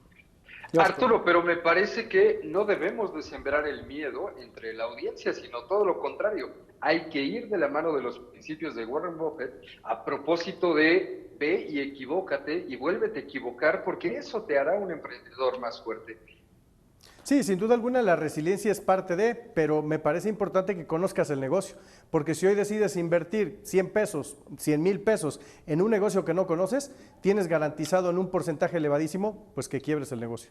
Arturo, pero me parece que no debemos de sembrar el miedo entre la audiencia, sino todo lo contrario. Hay que ir de la mano de los principios de Warren Buffett a propósito de ve y equivócate y vuélvete a equivocar, porque eso te hará un emprendedor más fuerte. Sí, sin duda alguna la resiliencia es parte de, pero me parece importante que conozcas el negocio, porque si hoy decides invertir 100 pesos, 100,000 pesos en un negocio que no conoces, tienes garantizado en un porcentaje elevadísimo, pues que quiebres el negocio.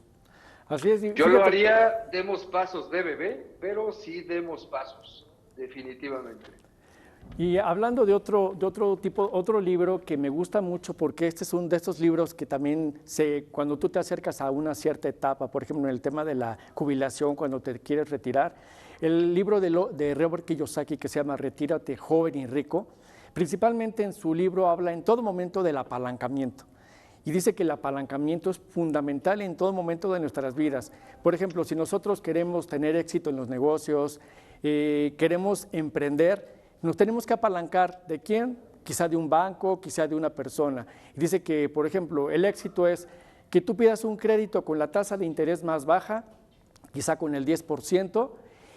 Así es. Yo lo haría, demos pasos de bebé, pero sí demos pasos, definitivamente. Y hablando de otro tipo, otro libro que me gusta mucho, porque este es uno de estos libros que también cuando tú te acercas a una cierta etapa, por ejemplo, en el tema de la jubilación, cuando te quieres retirar, el libro de Robert Kiyosaki que se llama Retírate joven y rico, principalmente en su libro habla en todo momento del apalancamiento. Y dice que el apalancamiento es fundamental en todo momento de nuestras vidas. Por ejemplo, si nosotros queremos tener éxito en los negocios, queremos emprender, nos tenemos que apalancar. ¿De quién? Quizá de un banco, quizá de una persona. Y dice que, por ejemplo, el éxito es que tú pidas un crédito con la tasa de interés más baja, quizá con el 10%,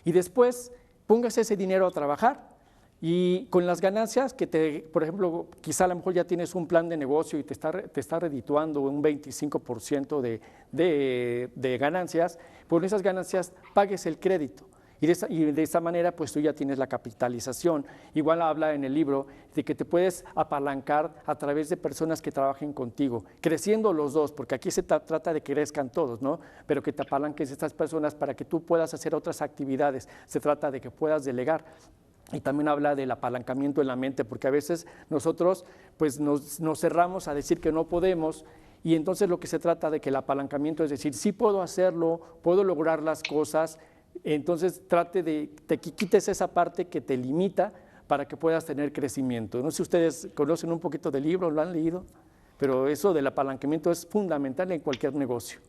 y después pongas ese dinero a trabajar. Y con las ganancias que por ejemplo, quizá a lo mejor ya tienes un plan de negocio y te está redituando un 25% de ganancias, por esas ganancias pagues el crédito. Y de esa manera, pues tú ya tienes la capitalización. Igual habla en el libro de que te puedes apalancar a través de personas que trabajen contigo, creciendo los dos, porque aquí se trata de que crezcan todos, ¿no? Pero que te apalanques estas personas para que tú puedas hacer otras actividades. Se trata de que puedas delegar. Y también habla del apalancamiento en la mente, porque a veces nosotros pues nos cerramos a decir que no podemos, y entonces lo que se trata de que el apalancamiento es decir, sí puedo hacerlo, puedo lograr las cosas. Entonces trate de que quites esa parte que te limita para que puedas tener crecimiento. No sé si ustedes conocen un poquito del libro, lo han leído, pero eso del apalancamiento es fundamental en cualquier negocio.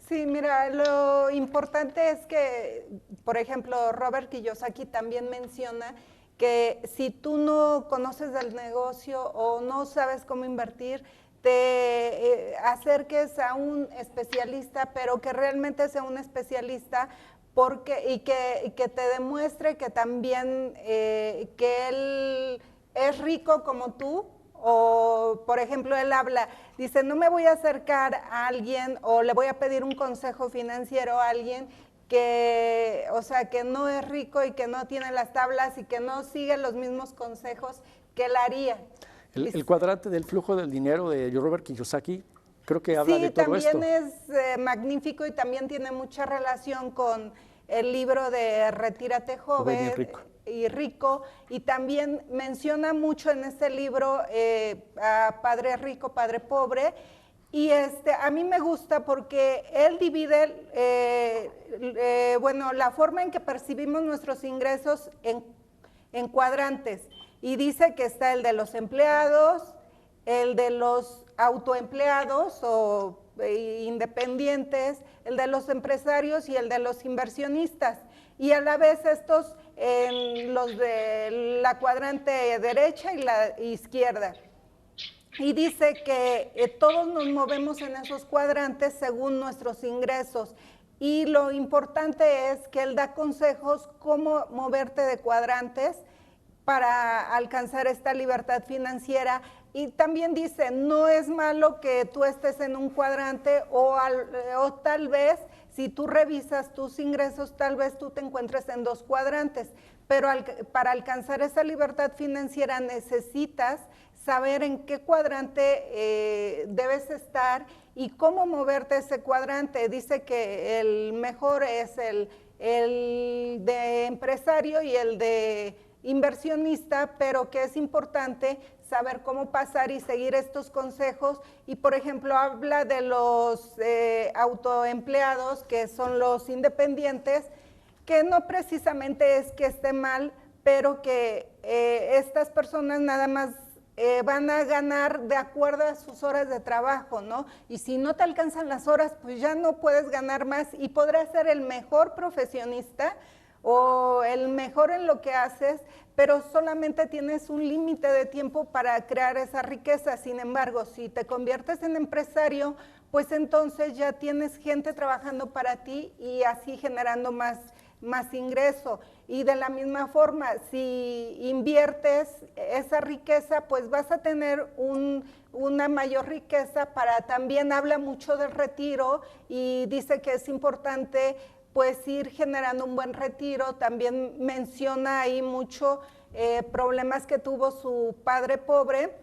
Sí, mira, lo importante es que, por ejemplo, Robert Kiyosaki también menciona que si tú no conoces del negocio o no sabes cómo invertir, te acerques a un especialista, pero que realmente sea un especialista y que te demuestre que también que él es rico como tú. O, por ejemplo, él dice, no me voy a acercar a alguien o le voy a pedir un consejo financiero a alguien que, o sea, que no es rico y que no tiene las tablas y que no sigue los mismos consejos que él haría. El cuadrante del flujo del dinero de Robert Kiyosaki, creo que habla de todo esto. Sí, también es magnífico y también tiene mucha relación con el libro de Retírate joven y rico, y también menciona mucho en este libro a Padre Rico, Padre Pobre, y a mí me gusta porque él divide, la forma en que percibimos nuestros ingresos en cuadrantes, y dice que está el de los empleados, el de los autoempleados o independientes, el de los empresarios y el de los inversionistas. Y a la vez estos en los de la cuadrante derecha y la izquierda. Y dice que todos nos movemos en esos cuadrantes según nuestros ingresos. Y lo importante es que él da consejos cómo moverte de cuadrantes para alcanzar esta libertad financiera. Y también dice, no es malo que tú estés en un cuadrante o tal vez, si tú revisas tus ingresos, tal vez tú te encuentres en 2 cuadrantes, pero para alcanzar esa libertad financiera necesitas saber en qué cuadrante debes estar y cómo moverte ese cuadrante. Dice que el mejor es el de empresario y el de inversionista, pero que es importante saber cómo pasar y seguir estos consejos. Y por ejemplo habla de los autoempleados, que son los independientes, que no precisamente es que esté mal, pero que estas personas nada más van a ganar de acuerdo a sus horas de trabajo, ¿no? Y si no te alcanzan las horas, pues ya no puedes ganar más y podrás ser el mejor profesionista o el mejor en lo que haces, pero solamente tienes un límite de tiempo para crear esa riqueza. Sin embargo, si te conviertes en empresario, pues entonces ya tienes gente trabajando para ti y así generando más ingreso. Y de la misma forma, si inviertes esa riqueza, pues vas a tener una mayor riqueza. También habla mucho del retiro y dice que es importante pues ir generando un buen retiro. También menciona ahí mucho problemas que tuvo su padre pobre,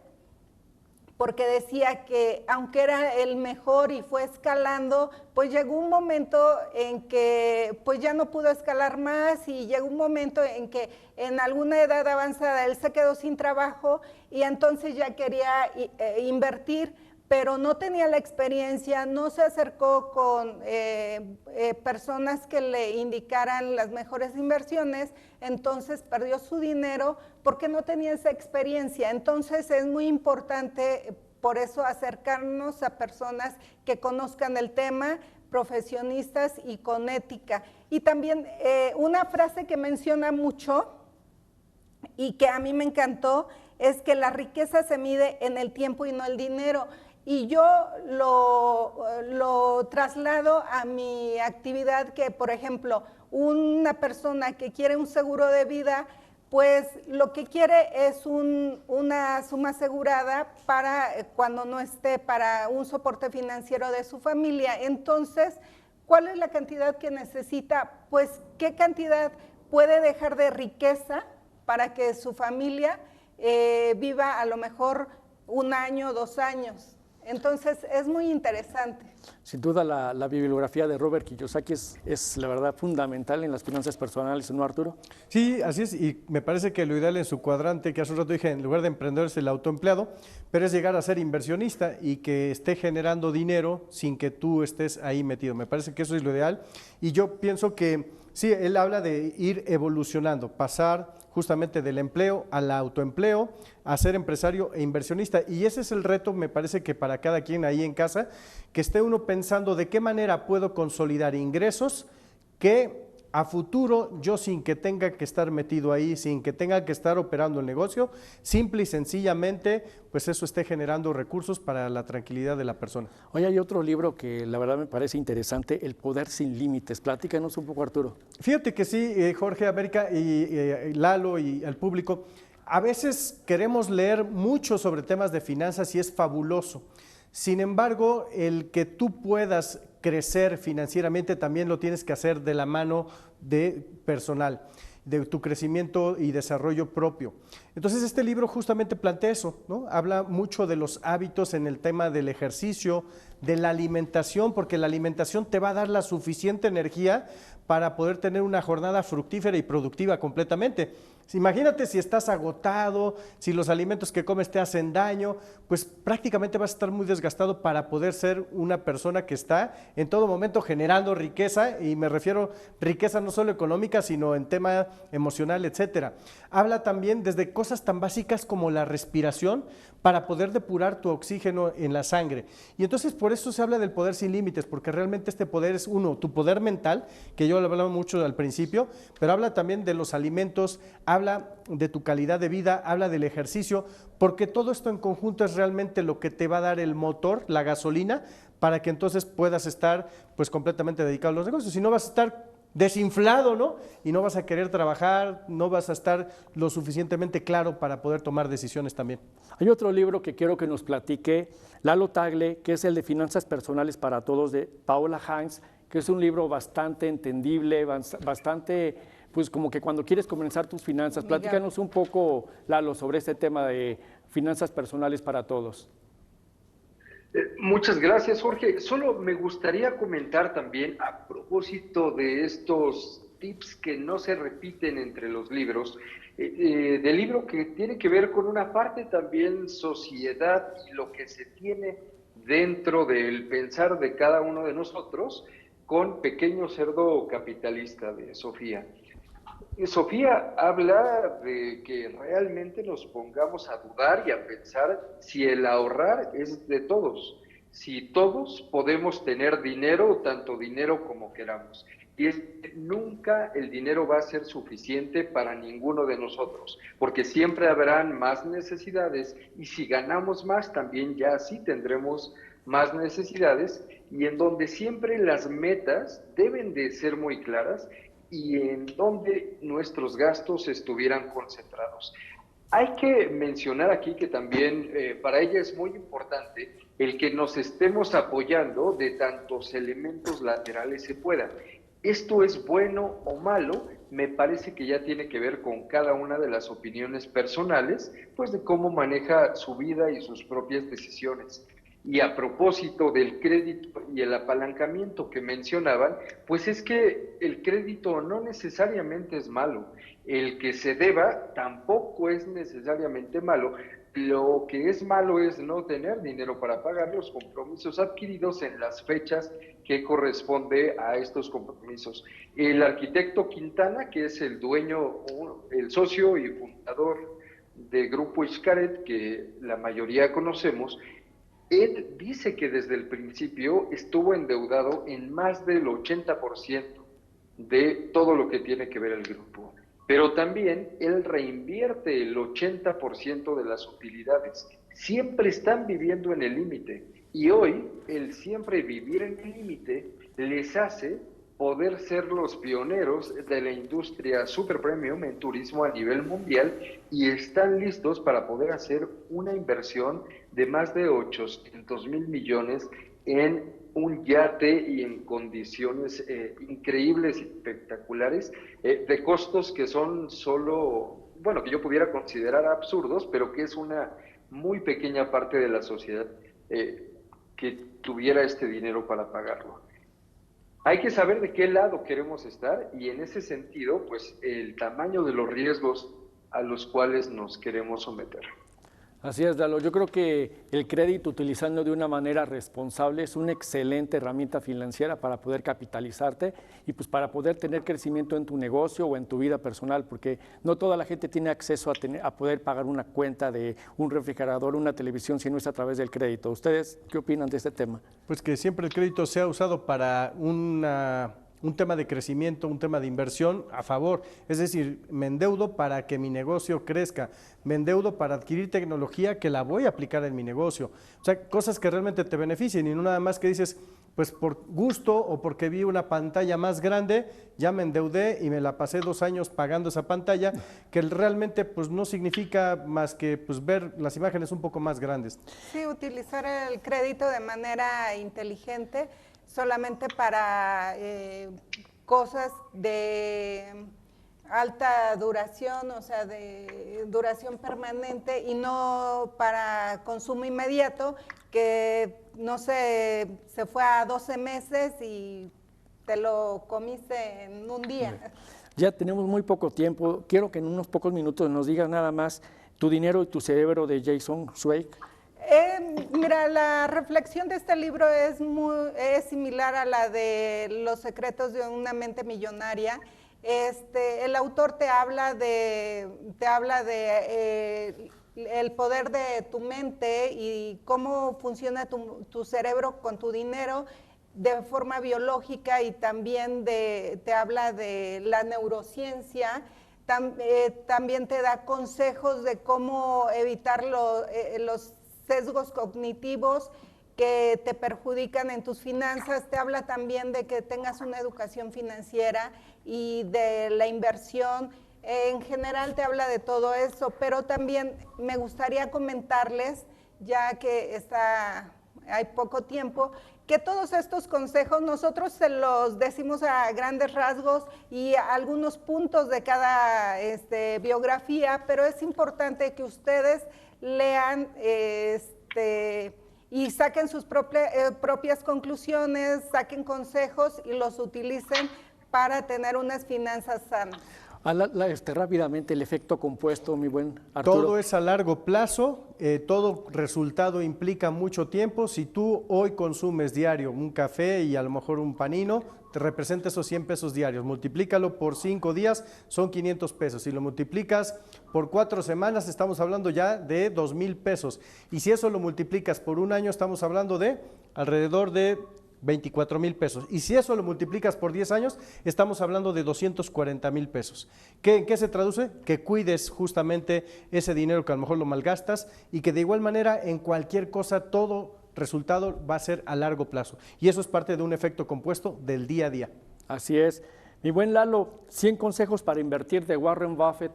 porque decía que aunque era el mejor y fue escalando, pues llegó un momento en que pues ya no pudo escalar más, y llegó un momento en que en alguna edad avanzada él se quedó sin trabajo y entonces ya quería invertir, pero no tenía la experiencia, no se acercó con personas que le indicaran las mejores inversiones, entonces perdió su dinero porque no tenía esa experiencia. Entonces es muy importante por eso acercarnos a personas que conozcan el tema, profesionistas y con ética. Y también una frase que menciona mucho y que a mí me encantó es que la riqueza se mide en el tiempo y no el dinero. Y yo lo traslado a mi actividad, que por ejemplo, una persona que quiere un seguro de vida, pues lo que quiere es una suma asegurada para cuando no esté, para un soporte financiero de su familia. Entonces, ¿cuál es la cantidad que necesita? Pues, ¿qué cantidad puede dejar de riqueza para que su familia viva a lo mejor 1 año, 2 años? Entonces, es muy interesante. Sin duda, la bibliografía de Robert Kiyosaki es la verdad fundamental en las finanzas personales, ¿no, Arturo? Sí, así es, y me parece que lo ideal en su cuadrante, que hace un rato dije, en lugar de emprendedor es el autoempleado, pero es llegar a ser inversionista y que esté generando dinero sin que tú estés ahí metido. Me parece que eso es lo ideal, y yo pienso que sí, él habla de ir evolucionando, pasar justamente del empleo al autoempleo, a ser empresario e inversionista. Y ese es el reto, me parece que para cada quien ahí en casa, que esté uno pensando de qué manera puedo consolidar ingresos que a futuro yo, sin que tenga que estar metido ahí, sin que tenga que estar operando el negocio, simple y sencillamente, pues eso esté generando recursos para la tranquilidad de la persona. Hoy hay otro libro que la verdad me parece interesante, El poder sin límites. Platícanos un poco, Arturo. Fíjate que sí, Jorge, América y Lalo y al público, a veces queremos leer mucho sobre temas de finanzas y es fabuloso. Sin embargo, el que tú puedas crecer financieramente también lo tienes que hacer de la mano de personal. de tu crecimiento y desarrollo propio. Entonces este libro justamente plantea eso, ¿no? Habla mucho de los hábitos en el tema del ejercicio, de la alimentación, porque la alimentación te va a dar la suficiente energía para poder tener una jornada fructífera y productiva completamente. Imagínate si estás agotado, si los alimentos que comes te hacen daño, pues prácticamente vas a estar muy desgastado para poder ser una persona que está en todo momento generando riqueza, y me refiero riqueza no solo económica, sino en tema emocional, etcétera. Habla también desde cosas tan básicas como la respiración para poder depurar tu oxígeno en la sangre. Y entonces por eso se habla del poder sin límites, porque realmente este poder es uno, tu poder mental, que yo lo hablaba mucho al principio, pero habla también de los alimentos, habla de tu calidad de vida, habla del ejercicio, porque todo esto en conjunto es realmente lo que te va a dar el motor, la gasolina, para que entonces puedas estar pues completamente dedicado a los negocios. Si no, vas a estar desinflado, ¿no? Y no vas a querer trabajar, no vas a estar lo suficientemente claro para poder tomar decisiones también. Hay otro libro que quiero que nos platique Lalo Tagle, que es el de Finanzas Personales para Todos, de Paola Hanks, que es un libro bastante entendible, bastante, pues como que cuando quieres comenzar tus finanzas. Platícanos un poco, Lalo, sobre este tema de finanzas personales para todos. Muchas gracias, Jorge. Solo me gustaría comentar también a propósito de estos tips que no se repiten entre los libros, del libro que tiene que ver con una parte también sociedad y lo que se tiene dentro del pensar de cada uno de nosotros, con Pequeño Cerdo Capitalista, de Sofía. Sofía habla de que realmente nos pongamos a dudar y a pensar si el ahorrar es de todos, si todos podemos tener dinero, tanto dinero como queramos. Y es que nunca el dinero va a ser suficiente para ninguno de nosotros, porque siempre habrán más necesidades, y si ganamos más también ya sí tendremos más necesidades, y en donde siempre las metas deben de ser muy claras y en donde nuestros gastos estuvieran concentrados. Hay que mencionar aquí que también para ella es muy importante el que nos estemos apoyando de tantos elementos laterales se puedan. Esto es bueno o malo, me parece que ya tiene que ver con cada una de las opiniones personales, pues de cómo maneja su vida y sus propias decisiones. Y a propósito del crédito y el apalancamiento que mencionaban, pues es que el crédito no necesariamente es malo, el que se deba tampoco es necesariamente malo. Lo que es malo es no tener dinero para pagar los compromisos adquiridos en las fechas que corresponde a estos compromisos. El arquitecto Quintana, que es el dueño, el socio y fundador de Grupo Xcaret, que la mayoría conocemos, él dice que desde el principio estuvo endeudado en más del 80% de todo lo que tiene que ver el grupo. Pero también él reinvierte el 80% de las utilidades. Siempre están viviendo en el límite. Y hoy, el siempre vivir en el límite les hace poder ser los pioneros de la industria super premium en turismo a nivel mundial, y están listos para poder hacer una inversión de más de 800,000 millones en un yate y en condiciones increíbles y espectaculares, de costos que son solo, bueno, que yo pudiera considerar absurdos, pero que es una muy pequeña parte de la sociedad que tuviera este dinero para pagarlo. Hay que saber de qué lado queremos estar, y en ese sentido, pues el tamaño de los riesgos a los cuales nos queremos someter. Así es, Lalo. Yo creo que el crédito, utilizando de una manera responsable, es una excelente herramienta financiera para poder capitalizarte y pues para poder tener crecimiento en tu negocio o en tu vida personal, porque no toda la gente tiene acceso a poder pagar una cuenta de un refrigerador, una televisión, si no es a través del crédito. ¿Ustedes qué opinan de este tema? Pues que siempre el crédito sea usado para un tema de crecimiento, un tema de inversión a favor. Es decir, me endeudo para que mi negocio crezca, me endeudo para adquirir tecnología que la voy a aplicar en mi negocio. O sea, cosas que realmente te beneficien, y no nada más que dices, pues por gusto o porque vi una pantalla más grande, ya me endeudé y me la pasé 2 años pagando esa pantalla, que realmente pues no significa más que pues ver las imágenes un poco más grandes. Sí, utilizar el crédito de manera inteligente, solamente para cosas de alta duración, o sea, de duración permanente y no para consumo inmediato, que no sé, se fue a 12 meses y te lo comiste en un día. Ya tenemos muy poco tiempo. Quiero que en unos pocos minutos nos digas nada más Tu dinero y tu cerebro de Jason Zweig. Mira, la reflexión de este libro es similar a la de Los secretos de una mente millonaria. El autor te habla de el poder de tu mente y cómo funciona tu cerebro con tu dinero de forma biológica, y también te habla de la neurociencia. También te da consejos de cómo evitar los sesgos cognitivos que te perjudican en tus finanzas. Te habla también de que tengas una educación financiera y de la inversión. En general te habla de todo eso, pero también me gustaría comentarles, ya que hay poco tiempo, que todos estos consejos nosotros se los decimos a grandes rasgos y a algunos puntos de cada biografía, pero es importante que ustedes lean y saquen sus propias conclusiones, saquen consejos y los utilicen para tener unas finanzas sanas. Rápidamente, el efecto compuesto, mi buen Arturo. Todo es a largo plazo, todo resultado implica mucho tiempo. Si tú hoy consumes diario un café y a lo mejor un panino, te representa esos 100 pesos diarios. Multiplícalo por 5 días, son 500 pesos. Si lo multiplicas por 4 semanas, estamos hablando ya de 2,000 pesos. Y si eso lo multiplicas por un año, estamos hablando de alrededor de 24,000 pesos. Y si eso lo multiplicas por 10 años, estamos hablando de 240,000 pesos. ¿En qué se traduce? Que cuides justamente ese dinero que a lo mejor lo malgastas, y que de igual manera en cualquier cosa todo resultado va a ser a largo plazo. Y eso es parte de un efecto compuesto del día a día. Así es. Mi buen Lalo, 100 consejos para invertir de Warren Buffett.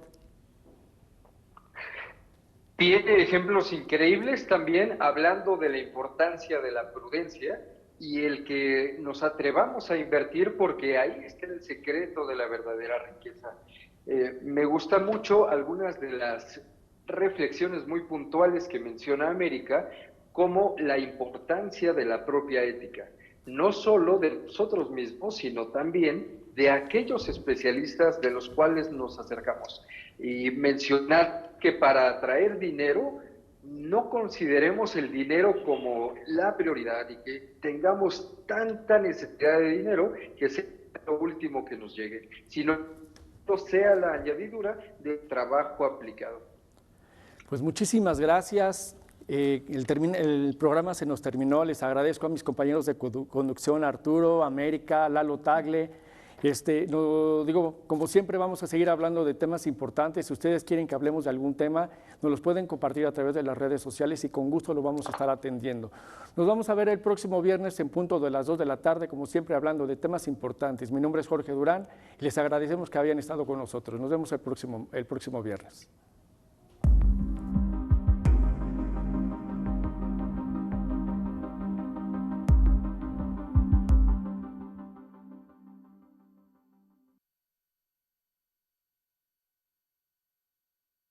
Tiene ejemplos increíbles también, hablando de la importancia de la prudencia y el que nos atrevamos a invertir, porque ahí está el secreto de la verdadera riqueza. Me gustan mucho algunas de las reflexiones muy puntuales que menciona América, como la importancia de la propia ética, no solo de nosotros mismos, sino también de aquellos especialistas de los cuales nos acercamos. Y mencionar que para atraer dinero, no consideremos el dinero como la prioridad y que tengamos tanta necesidad de dinero que sea lo último que nos llegue, sino que sea la añadidura de trabajo aplicado. Pues muchísimas gracias. El programa se nos terminó. Les agradezco a mis compañeros de conducción, Arturo, América, Lalo Tagle. Como siempre, vamos a seguir hablando de temas importantes. Si ustedes quieren que hablemos de algún tema, nos los pueden compartir a través de las redes sociales y con gusto lo vamos a estar atendiendo. Nos vamos a ver el próximo viernes en punto de las 2 de la tarde, como siempre, hablando de temas importantes. Mi nombre es Jorge Durán y les agradecemos que hayan estado con nosotros. Nos vemos el próximo viernes.